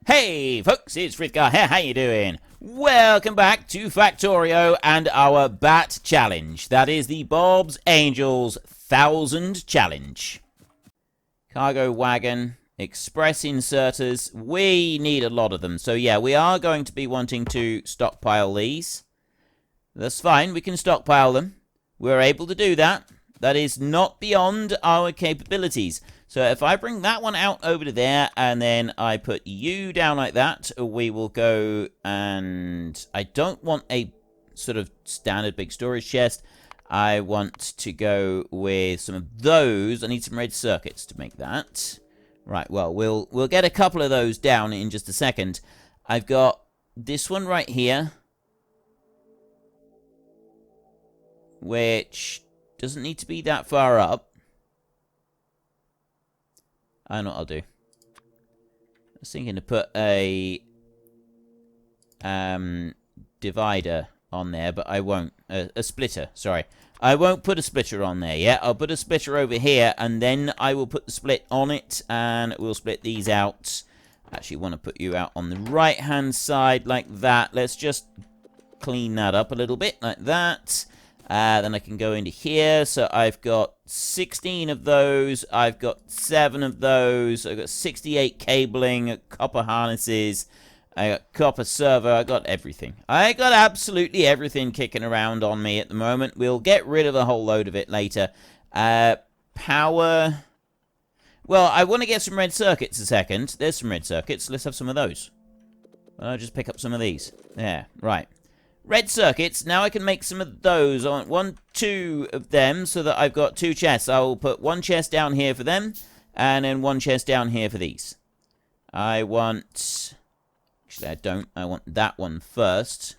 Hey folks, it's Frithgar here, how you doing? Welcome back to Factorio and our Bat Challenge. That is the Bob's Angels 1000 Challenge. Cargo wagon, express inserters, we need a lot of them. So yeah, we are going to be wanting to stockpile these. That's fine, we can stockpile them. We're able to do that. That is not beyond our capabilities. So if I bring that one out over to there, and then I put you down like that, we will go, and I don't want a sort of standard big storage chest. I want to go with some of those. I need some red circuits to make that. Right, well, we'll get a couple of those down in just a second. I've got this one right here, which doesn't need to be that far up. I know what I'll do. I was thinking to put a divider on there, but I won't. A splitter, sorry. I won't put a splitter on there yet. I'll put a splitter over here, and then I will put the split on it, and we'll split these out. Actually, want to put you out on the right-hand side like that. Let's just clean that up a little bit like that. Then I can go into here. So I've got 16 of those. I've got 7 of those. I've got 68 cabling, copper harnesses. I got copper server. I got everything. I got absolutely everything kicking around on me at the moment. We'll get rid of a whole load of it later. Power. Well, I want to get some red circuits a second. There's some red circuits. Let's have some of those. I'll just pick up some of these. Yeah, right. Red circuits, now I can make some of those. I want 2 of them so that I've got 2 chests. I will put 1 chest down here for them, and then 1 chest down here for these. I want... Actually, I don't. I want that one first.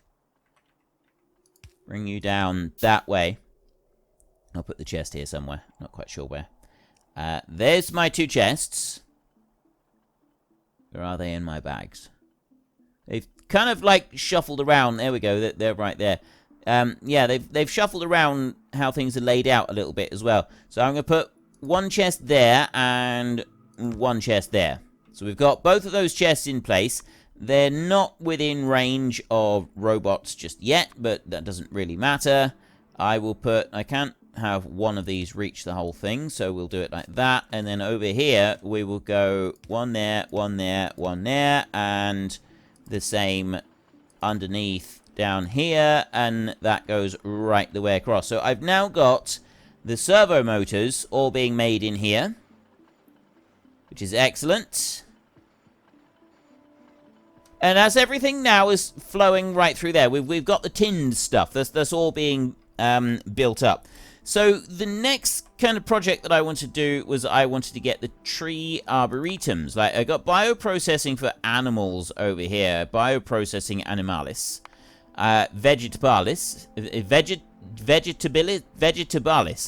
Bring you down that way. I'll put the chest here somewhere. Not quite sure where. There's my 2 chests. Where are they in my bags? They've kind of like shuffled around. There we go. They're right there. Yeah, they've shuffled around how things are laid out a little bit as well. So I'm going to put 1 chest there and 1 chest there. So we've got both of those chests in place. They're not within range of robots just yet, but that doesn't really matter. I can't have one of these reach the whole thing, so we'll do it like that. And then over here, we will go 1 there, 1 there, 1 there, and the same underneath down here, and that goes right the way across. So I've now got the servo motors all being made in here, which is excellent. And as everything now is flowing right through there, we've got the tinned stuff that's all being built up. So the next kind of project that I wanted to do was I wanted to get the tree arboretums. Like I got bioprocessing for animals over here, bioprocessing animalis, vegetabilis,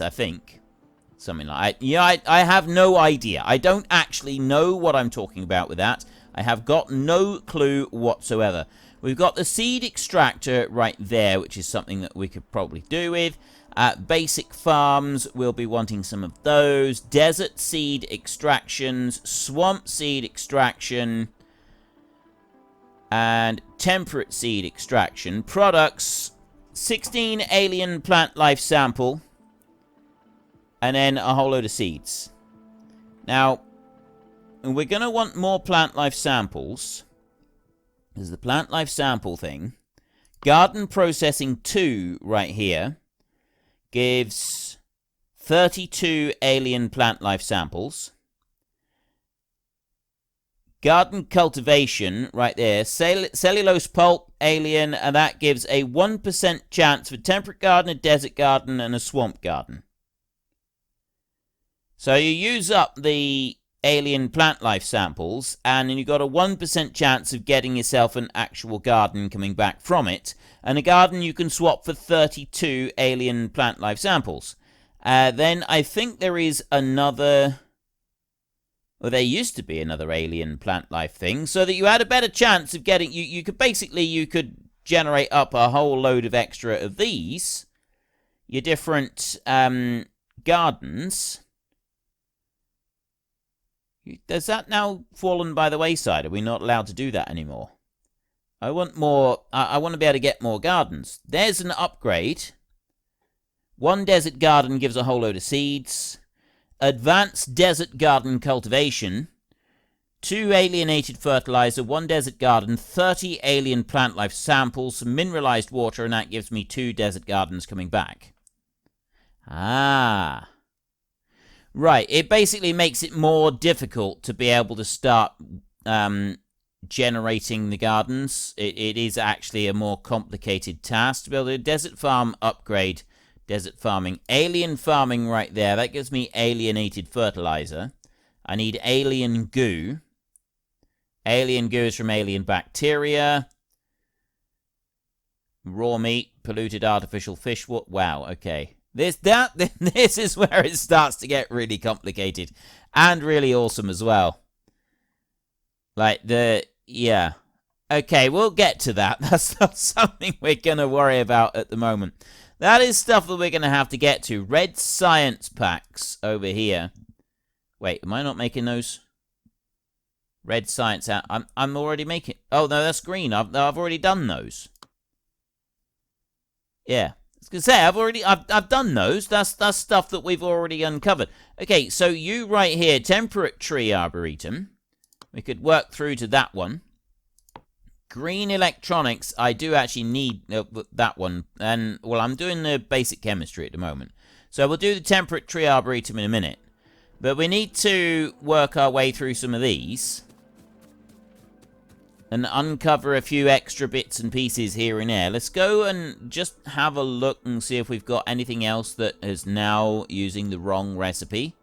I think, something like that. Yeah, I have no idea. I don't actually know what I'm talking about with that. I have got no clue whatsoever. We've got the seed extractor right there, which is something that we could probably do with. Basic farms, we'll be wanting some of those. Desert seed extractions, swamp seed extraction, and temperate seed extraction. Products, 16 alien plant life sample, and then a whole load of seeds. Now, we're going to want more plant life samples. There's the plant life sample thing. Garden processing 2 right here gives 32 alien plant life samples. Garden cultivation right there. Cellulose pulp, alien, and that gives a 1% chance for temperate garden, a desert garden, and a swamp garden. So you use up the alien plant life samples, and then you've got a 1% chance of getting yourself an actual garden coming back from it. And a garden you can swap for 32 alien plant life samples. Then I think there is another... Well, there used to be another alien plant life thing, so that you had a better chance of getting... You could generate up a whole load of extra of these. Your different gardens. Does that now fallen by the wayside? Are we not allowed to do that anymore? I want more. I want to be able to get more gardens. There's an upgrade. 1 desert garden gives a whole load of seeds. Advanced desert garden cultivation. 2 alienated fertilizer, 1 desert garden, 30 alien plant life samples, some mineralized water, and that gives me 2 desert gardens coming back. Ah. Right, it basically makes it more difficult to be able to start generating the gardens. It is actually a more complicated task to build a desert farm upgrade. Desert farming. Alien farming right there. That gives me alienated fertilizer. I need alien goo. Alien goo is from alien bacteria. Raw meat. Polluted artificial fish. What? Wow, okay. This is where it starts to get really complicated. And really awesome as well. Like yeah. Okay, we'll get to that. That's not something we're going to worry about at the moment. That is stuff that we're going to have to get to. Red science packs over here. Wait, am I not making those? Red science out. I'm already making. Oh no, that's green. I've already done those. Yeah, I was gonna say I've done those. That's stuff that we've already uncovered. Okay, so you right here, temperate tree arboretum. We could work through to that one. Green electronics, I do actually need that one. And, well, I'm doing the basic chemistry at the moment. So we'll do the temperate tree arboretum in a minute. But we need to work our way through some of these. And uncover a few extra bits and pieces here and there. Let's go and just have a look and see if we've got anything else that is now using the wrong recipe.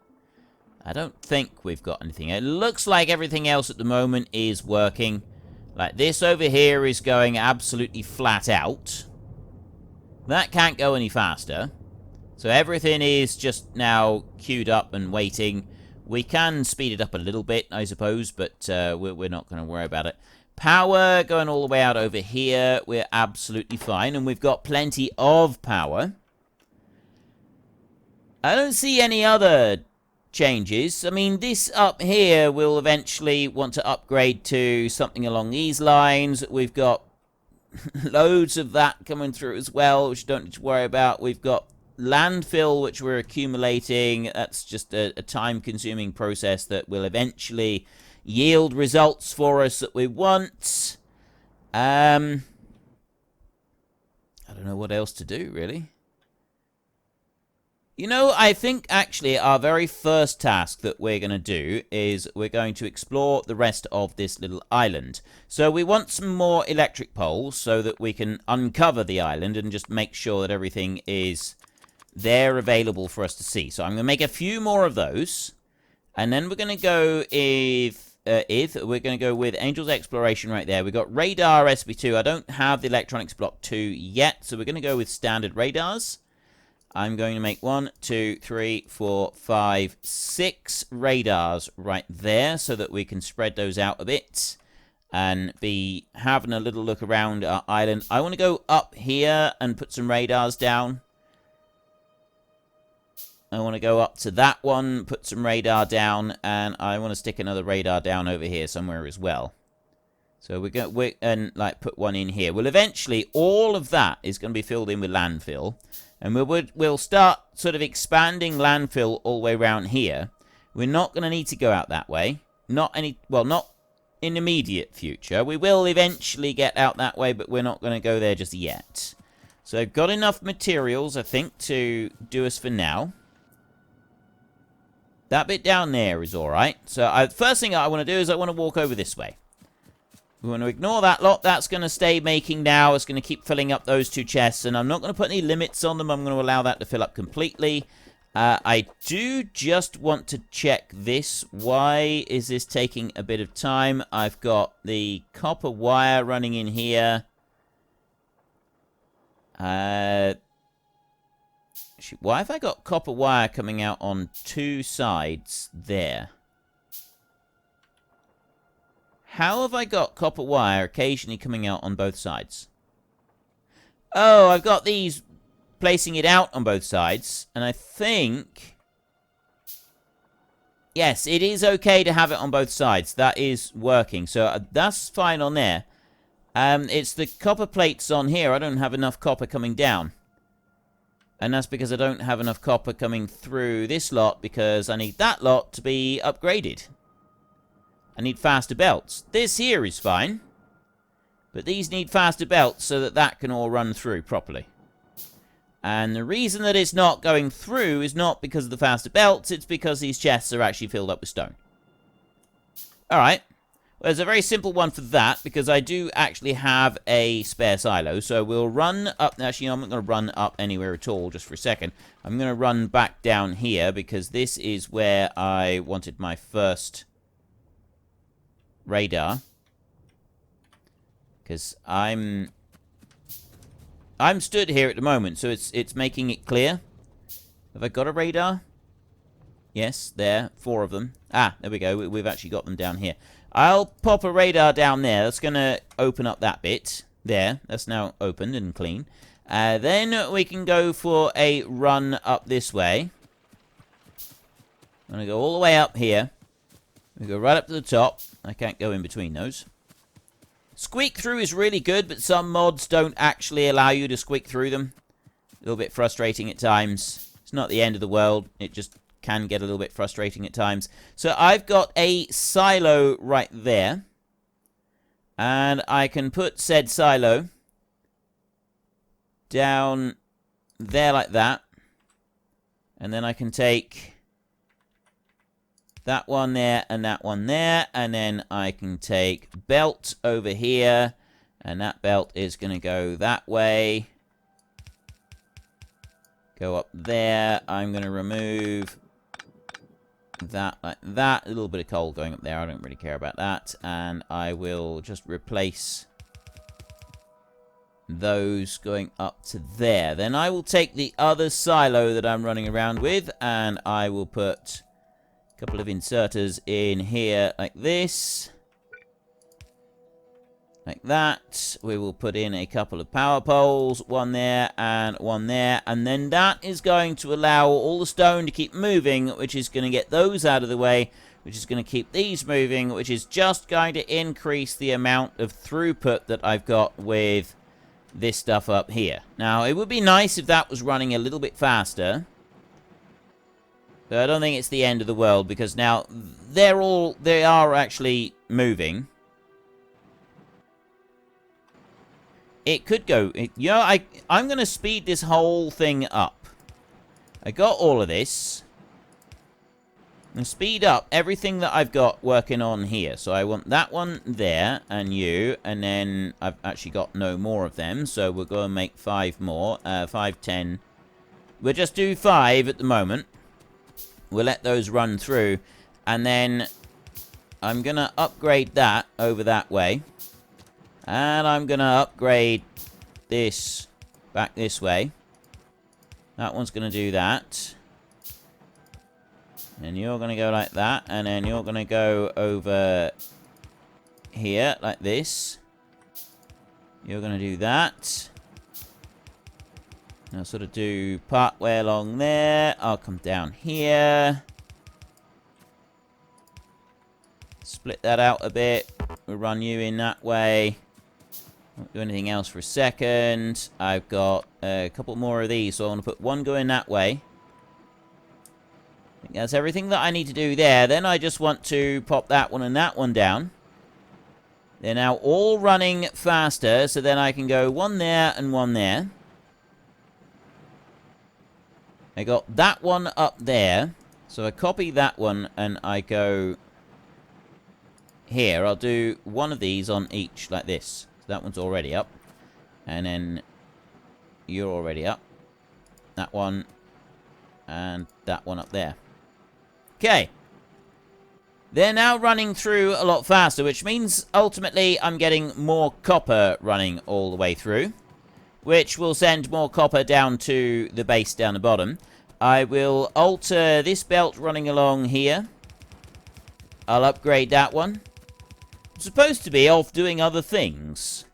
I don't think we've got anything. It looks like everything else at the moment is working. Like, this over here is going absolutely flat out. That can't go any faster. So everything is just now queued up and waiting. We can speed it up a little bit, I suppose, but we're not going to worry about it. Power going all the way out over here. We're absolutely fine, and we've got plenty of power. I don't see any other changes. I mean, this up here will eventually want to upgrade to something along these lines. We've got loads of that coming through as well, which you don't need to worry about. We've got landfill, which we're accumulating. That's just a time-consuming process that will eventually yield results for us that we want. I don't know what else to do, really. You know, I think actually our very first task that we're going to do is we're going to explore the rest of this little island. So we want some more electric poles so that we can uncover the island and just make sure that everything is there available for us to see. So I'm going to make a few more of those. And then we're going to go we're going to go with Angel's Exploration right there. We've got Radar SP2. I don't have the Electronics Block 2 yet, so we're going to go with standard radars. I'm going to make 1, 2, 3, 4, 5, 6 radars right there so that we can spread those out a bit and be having a little look around our island. I want to go up here and put some radars down. I want to go up to that one, put some radar down, and I want to stick another radar down over here somewhere as well. So we're going and like put one in here. Well, eventually all of that is going to be filled in with landfill. And we'll start sort of expanding landfill all the way around here. We're not going to need to go out that way. Not in the immediate future. We will eventually get out that way, but we're not going to go there just yet. So I've got enough materials, I think, to do us for now. That bit down there is alright. So first thing I want to do is I want to walk over this way. We want to ignore that lot. That's going to stay making now. It's going to keep filling up those 2 chests. And I'm not going to put any limits on them. I'm going to allow that to fill up completely. I do just want to check this. Why is this taking a bit of time? I've got the copper wire running in here. Why have I got copper wire coming out on 2 sides there? How have I got copper wire occasionally coming out on both sides? Oh, I've got these placing it out on both sides. And I think Yes, it is okay to have it on both sides. That is working. So that's fine on there. It's the copper plates on here. I don't have enough copper coming down. And that's because I don't have enough copper coming through this lot, because I need that lot to be upgraded. I need faster belts. This here is fine. But these need faster belts so that that can all run through properly. And the reason that it's not going through is not because of the faster belts, it's because these chests are actually filled up with stone. Alright. Well, there's a very simple one for that, because I do actually have a spare silo. So we'll run up. Actually, I'm not going to run up anywhere at all, just for a second. I'm going to run back down here, because this is where I wanted my first radar. Because I'm stood here at the moment, so it's making it clear. Have I got a radar? Yes, there. 4 of them. Ah, there we go. We've actually got them down here. I'll pop a radar down there. That's going to open up that bit. There. That's now opened and clean. Then we can go for a run up this way. I'm going to go all the way up here. We go right up to the top. I can't go in between those. Squeak Through is really good, but some mods don't actually allow you to squeak through them. A little bit frustrating at times. It's not the end of the world. It just can get a little bit frustrating at times. So I've got a silo right there. And I can put said silo down there like that. And then I can take that one there and that one there. And then I can take belt over here. And that belt is going to go that way. Go up there. I'm going to remove that like that. A little bit of coal going up there. I don't really care about that. And I will just replace those going up to there. Then I will take the other silo that I'm running around with. And I will put couple of inserters in here like this, like that. We will put in a couple of power poles, one there and one there, and then that is going to allow all the stone to keep moving, which is going to get those out of the way, which is going to keep these moving, which is just going to increase the amount of throughput that I've got with this stuff up here. Now, it would be nice if that was running a little bit faster. So I don't think it's the end of the world, because now they are actually moving. It could go, you know, I'm going to speed this whole thing up. I got all of this. I'm going to speed up everything that I've got working on here. So I want that one there, and you, and then I've actually got no more of them. So we're going to make 5 more, 5, 10. We'll just do 5 at the moment. We'll let those run through, and then I'm going to upgrade that over that way. And I'm going to upgrade this back this way. That one's going to do that. And you're going to go like that, and then you're going to go over here like this. You're going to do that. I'll sort of do part way along there. I'll come down here. Split that out a bit. We'll run you in that way. Won't do anything else for a second. I've got a couple more of these, so I want to put one going that way. I think that's everything that I need to do there. Then I just want to pop that one and that one down. They're now all running faster, so then I can go one there and one there. I got that one up there. So I copy that one and I go here. I'll do one of these on each like this. So that one's already up. And then you're already up. That one. And that one up there. Okay. They're now running through a lot faster, which means ultimately I'm getting more copper running all the way through, which will send more copper down to the base down the bottom. I will alter this belt running along here. I'll upgrade that one. I'm supposed to be off doing other things.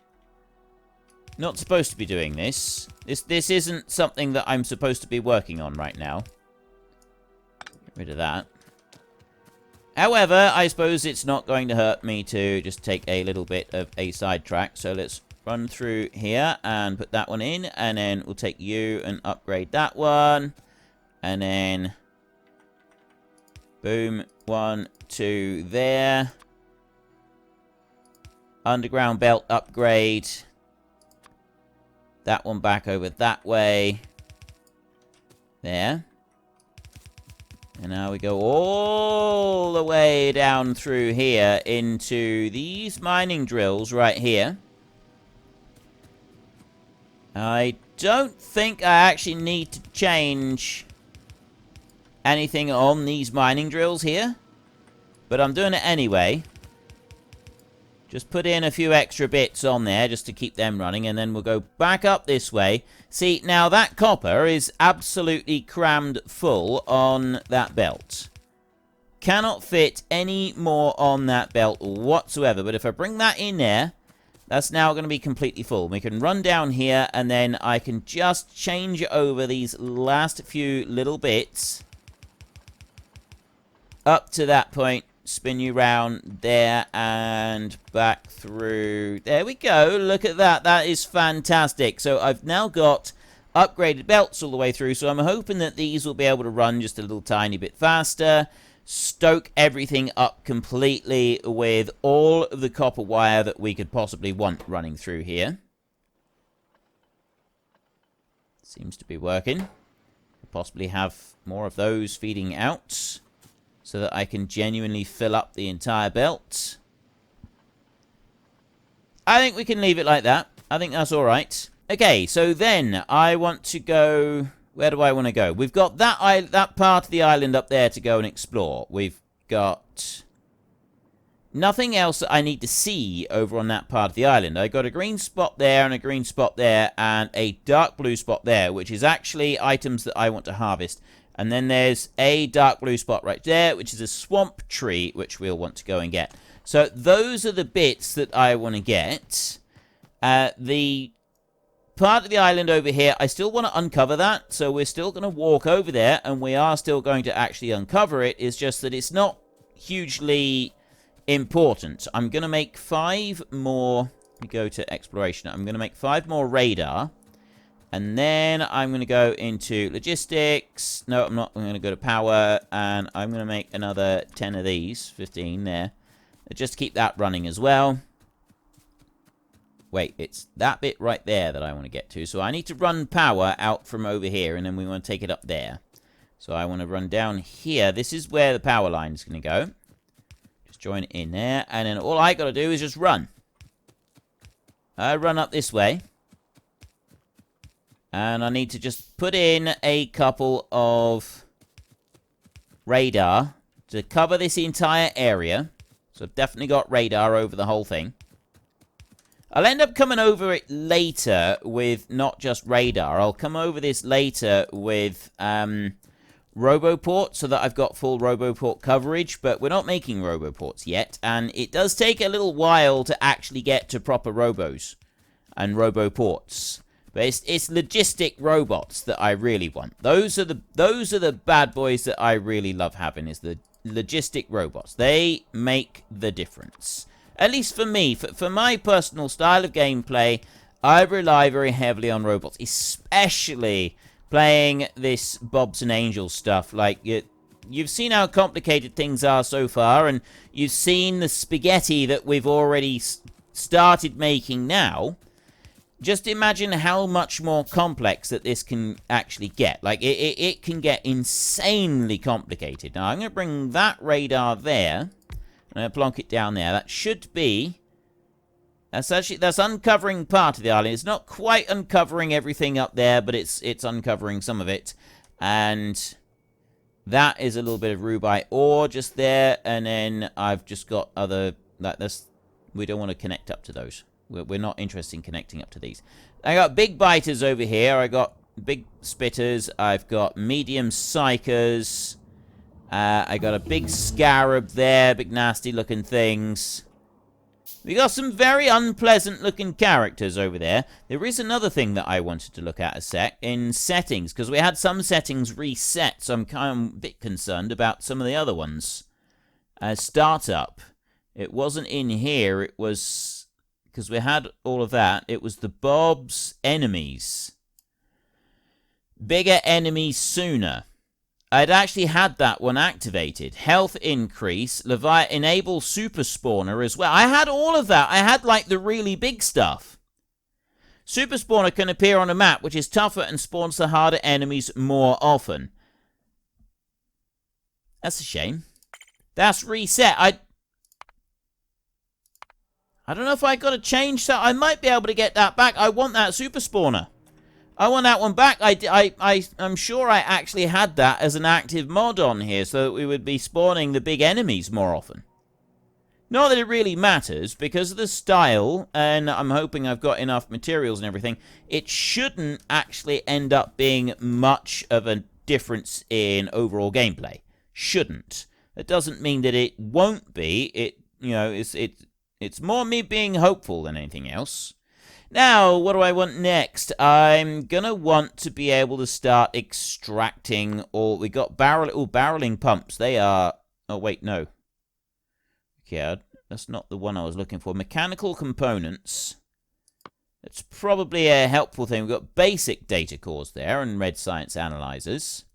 Not supposed to be doing this. This isn't something that I'm supposed to be working on right now. Get rid of that. However, I suppose it's not going to hurt me to just take a little bit of a sidetrack. So let's run through here and put that one in. And then we'll take you and upgrade that one. And then... boom. 1, 2 there. Underground belt upgrade. That one back over that way. There. And now we go all the way down through here into these mining drills right here. I don't think I actually need to change anything on these mining drills here. But I'm doing it anyway. Just put in a few extra bits on there just to keep them running. And then we'll go back up this way. See, now that copper is absolutely crammed full on that belt. Cannot fit any more on that belt whatsoever. But if I bring that in there, that's now going to be completely full. We can run down here and then I can just change over these last few little bits. Up to that point. Spin you round there and back through. There we go. Look at that. That is fantastic. So I've now got upgraded belts all the way through. So I'm hoping that these will be able to run just a little tiny bit faster. Stoke everything up completely with all of the copper wire that we could possibly want running through here. Seems to be working. Possibly have more of those feeding out, so that I can genuinely fill up the entire belt. I think we can leave it like that. I think that's alright. Okay, so then I want to go... where do I want to go? We've got that part of the island up there to go and explore. We've got nothing else that I need to see over on that part of the island. I got a green spot there and a green spot there and a dark blue spot there, which is actually items that I want to harvest. And then there's a dark blue spot right there, which is a swamp tree, which we'll want to go and get. So those are the bits that I want to get. The part of the island over here, I still want to uncover that. So we're still going to walk over there, and we are still going to actually uncover it. It's just that it's not hugely important. I'm going to make 5 more... let me go to exploration. I'm going to make 5 more radar. And then I'm going to go into logistics. No, I'm not. I'm going to go to power. And I'm going to make another 10 of these. 15 there. Just to keep that running as well. Wait, it's that bit right there that I want to get to. So I need to run power out from over here. And then we want to take it up there. So I want to run down here. This is where the power line is going to go. Just join it in there. And then all I got to do is just run. I run up this way. And I need to just put in a couple of radar to cover this entire area. So I've definitely got radar over the whole thing. I'll end up coming over it later with not just radar. I'll come over this later with Roboport so that I've got full Roboport coverage. But we're not making Roboports yet. And it does take a little while to actually get to proper Robos and Roboports. But it's logistic robots that I really want. Those are the bad boys that I really love having, is the logistic robots. They make the difference. At least for me, for my personal style of gameplay, I rely very heavily on robots, especially playing this Bobs and Angels stuff. Like, you've seen how complicated things are so far, and you've seen the spaghetti that we've already started making now. Just imagine how much more complex that this can actually get. Like, it can get insanely complicated. Now, I'm going to bring that radar there. I'm going to plonk it down there. That should be... that's uncovering part of the island. It's not quite uncovering everything up there, but it's uncovering some of it. And that is a little bit of rubite ore just there. And then I've just got other... we don't want to connect up to those. We're not interested in connecting up to these. I got big biters over here. I got big spitters. I've got medium psychers. I got a big scarab there. Big nasty looking things. We got some very unpleasant looking characters over there. There is another thing that I wanted to look at a sec in settings, because we had some settings reset, so I'm kind of a bit concerned about some of the other ones. Startup. It wasn't in here. It was, because we had all of that, it was the Bob's enemies. Bigger enemies sooner. I'd actually had that one activated. Health increase. Enable super spawner as well. I had all of that. I had like the really big stuff. Super spawner can appear on a map which is tougher and spawns the harder enemies more often. That's a shame. That's reset. I don't know if I got to change that. I might be able to get that back. I want that super spawner. I want that one back. I'm sure I actually had that as an active mod on here so that we would be spawning the big enemies more often. Not that it really matters, because of the style, and I'm hoping I've got enough materials and everything, it shouldn't actually end up being much of a difference in overall gameplay. Shouldn't. That doesn't mean that it won't be. It's more me being hopeful than anything else. Now, what do I want next? I'm gonna want to be able to start extracting all... We got barreling pumps. They are... Oh, wait, no. Okay, that's not the one I was looking for. Mechanical components. That's probably a helpful thing. We've got basic data cores there and red science analyzers.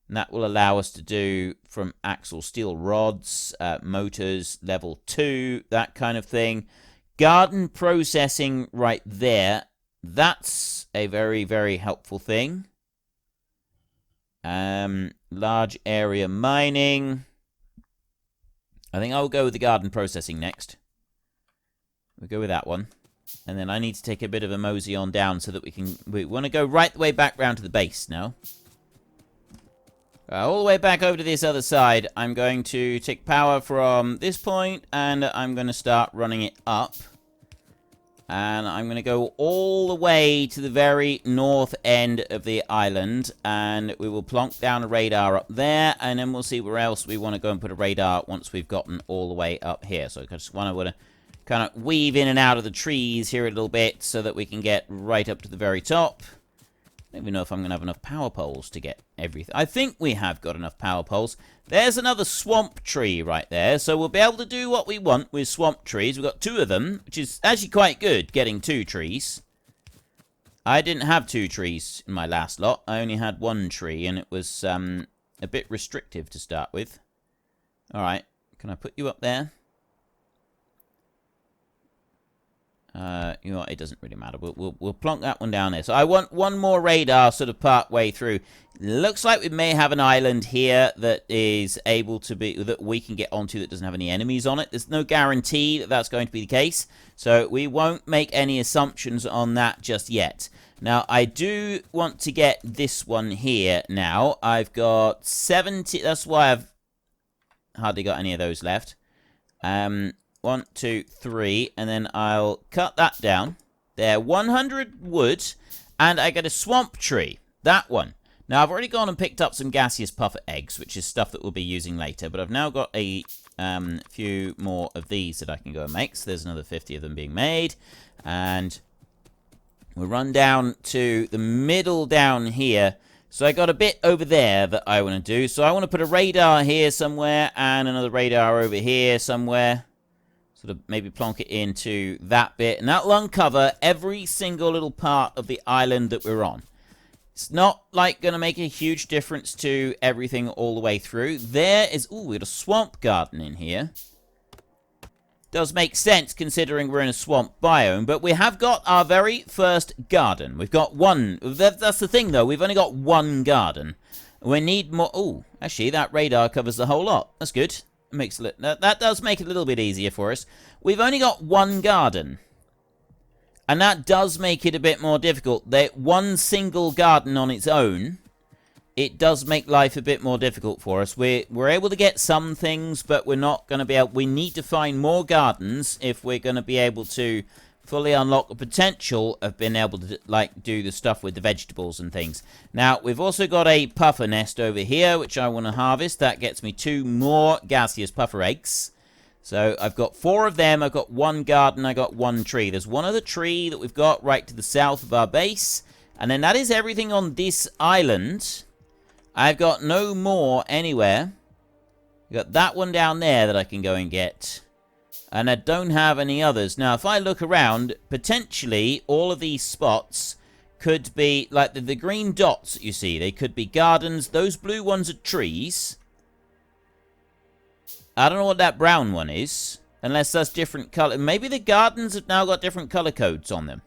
And that will allow us to do from axle steel rods, motors, level 2, that kind of thing. Garden processing right there. That's a very, very helpful thing. Large area mining. I think I'll go with the garden processing next. We'll go with that one. And then I need to take a bit of a mosey on down so that we want to go right the way back round to the base now. All the way back over to this other side. I'm going to take power from this point, and I'm going to start running it up. And I'm going to go all the way to the very north end of the island, and we will plonk down a radar up there, and then we'll see where else we want to go and put a radar once we've gotten all the way up here. So I just want to kind of weave in and out of the trees here a little bit so that we can get right up to the very top. I don't even know if I'm going to have enough power poles to get everything. I think we have got enough power poles. There's another swamp tree right there. So we'll be able to do what we want with swamp trees. We've got 2 of them, which is actually quite good, getting 2 trees. I didn't have 2 trees in my last lot. I only had 1 tree, and it was a bit restrictive to start with. All right. Can I put you up there? You know what, it doesn't really matter. We'll plonk that one down there. So I want one more radar sort of part way through. Looks like we may have an island here that is able to be, that we can get onto that doesn't have any enemies on it. There's no guarantee that that's going to be the case. So we won't make any assumptions on that just yet. Now, I do want to get this one here now. I've got 70, that's why I've hardly got any of those left. 1, 2, 3, and then I'll cut that down. There, 100 wood, and I get a swamp tree. That one. Now, I've already gone and picked up some gaseous puffer eggs, which is stuff that we'll be using later, but I've now got a few more of these that I can go and make. So there's another 50 of them being made, and we'll run down to the middle down here. So I got a bit over there that I want to do. So I want to put a radar here somewhere, and another radar over here somewhere. Sort of maybe plonk it into that bit. And that'll uncover every single little part of the island that we're on. It's not like going to make a huge difference to everything all the way through. There is... Ooh, we got a swamp garden in here. Does make sense considering we're in a swamp biome. But we have got our very first garden. We've got one. That's the thing, though. We've only got one garden. We need more... Ooh, actually, that radar covers the whole lot. That's good. That does make it a little bit easier for us. We've only got one garden. And that does make it a bit more difficult. One single garden on its own, it does make life a bit more difficult for us. We're able to get some things, but we're not going to be able... We need to find more gardens if we're going to be able to fully unlock the potential of being able to, like, do the stuff with the vegetables and things. Now, we've also got a puffer nest over here, which I want to harvest. That gets me 2 more gaseous puffer eggs. So, I've got 4 of them. I've got 1 garden. I got 1 tree. There's one other tree that we've got right to the south of our base. And then that is everything on this island. I've got no more anywhere. Got that one down there that I can go and get. And I don't have any others. Now, if I look around, potentially all of these spots could be, like the green dots you see, they could be gardens. Those blue ones are trees. I don't know what that brown one is, unless that's different color. Maybe the gardens have now got different color codes on them.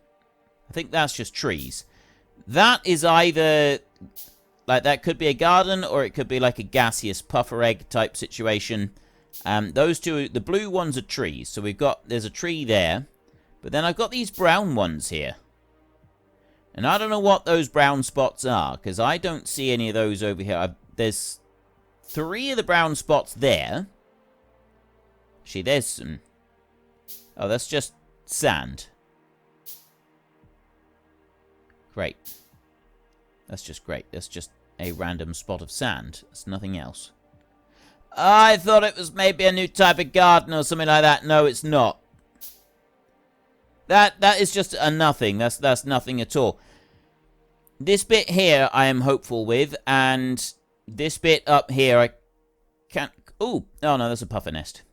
I think that's just trees. That is either, like, that could be a garden, or it could be like a gaseous puffer egg type situation. Those two, the blue ones are trees. So there's a tree there. But then I've got these brown ones here. And I don't know what those brown spots are, because I don't see any of those over here. There's 3 of the brown spots there. Actually, there's some... Oh, that's just sand. Great. That's just great. That's just a random spot of sand. That's nothing else. I thought it was maybe a new type of garden or something like that. No, it's not. That is just a nothing. That's nothing at all. This bit here I am hopeful with, and this bit up here I can't... Ooh, oh no, that's a puffer nest.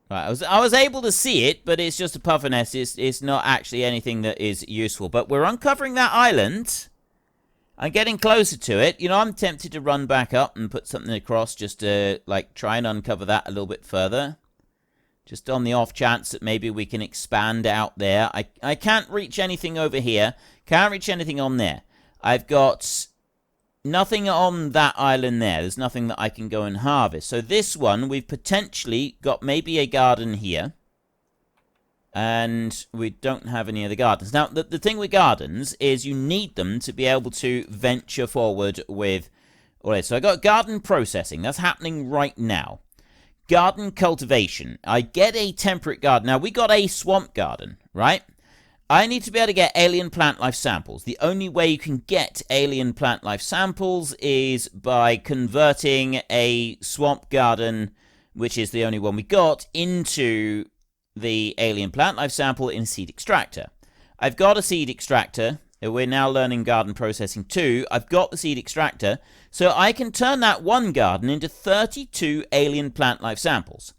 Right, I was able to see it, but it's just a puffer nest. It's not actually anything that is useful. But we're uncovering that island. I'm getting closer to it. You know, I'm tempted to run back up and put something across just to, like, try and uncover that a little bit further. Just on the off chance that maybe we can expand out there. I can't reach anything over here. Can't reach anything on there. I've got nothing on that island there. There's nothing that I can go and harvest. So this one, we've potentially got maybe a garden here. And we don't have any other gardens. Now, the thing with gardens is you need them to be able to venture forward with... Alright, so I got garden processing. That's happening right now. Garden cultivation. I get a temperate garden. Now, we got a swamp garden, right? I need to be able to get alien plant life samples. The only way you can get alien plant life samples is by converting a swamp garden, which is the only one we got, into the alien plant life sample in seed extractor. I've got a seed extractor. We're now learning garden processing too. I've got the seed extractor, so I can turn that one garden into 32 alien plant life samples.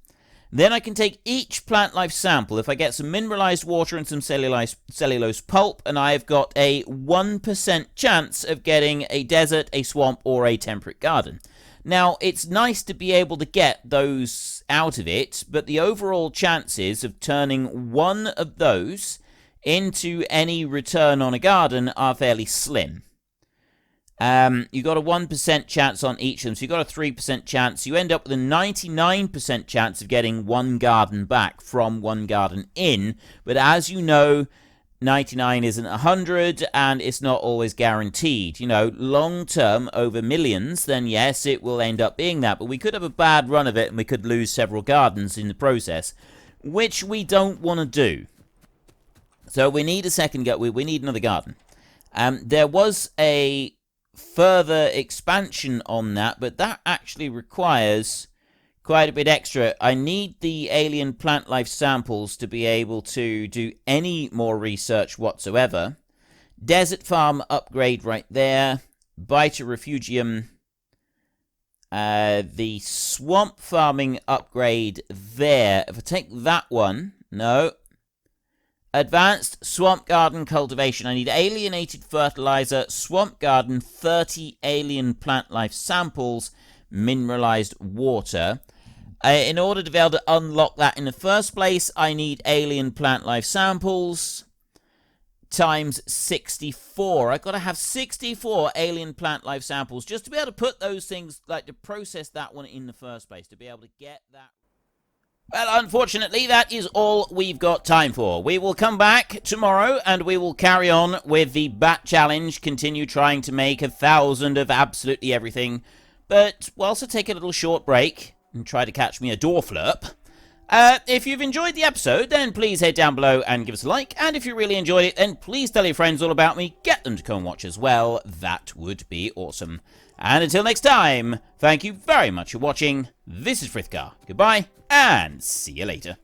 Then I can take each plant life sample, if I get some mineralized water and some cellulose pulp, and I've got a 1% chance of getting a desert, a swamp, or a temperate garden. Now, it's nice to be able to get those out of it, but the overall chances of turning one of those into any return on a garden are fairly slim. You got a 1% chance on each of them, so you got a 3% chance. You end up with a 99% chance of getting one garden back from one garden in. But as you know, 99 isn't 100, and it's not always guaranteed. You know, long term, over millions, then yes, it will end up being that. But we could have a bad run of it, and we could lose several gardens in the process, which we don't want to do. So we need a second we need another garden. There was a further expansion on that, but that actually requires quite a bit extra. I need the alien plant life samples to be able to do any more research whatsoever. Desert farm upgrade right there. Biter refugium. The swamp farming upgrade there. If I take that one, no. Advanced swamp garden cultivation. I need alienated fertilizer, swamp garden, 30 alien plant life samples, mineralized water. In order to be able to unlock that in the first place, I need alien plant life samples times 64. I've got to have 64 alien plant life samples just to be able to put those things, like to process that one in the first place, to be able to get that. Well, unfortunately, that is all we've got time for. We will come back tomorrow, and we will carry on with the Bat Challenge, continue trying to make 1,000 of absolutely everything. But we'll also take a little short break and try to catch me a door flurp. If you've enjoyed the episode, then please head down below and give us a like. And if you really enjoyed it, then please tell your friends all about me. Get them to come and watch as well. That would be awesome. And until next time, thank you very much for watching. This is Frithgar. Goodbye, and see you later.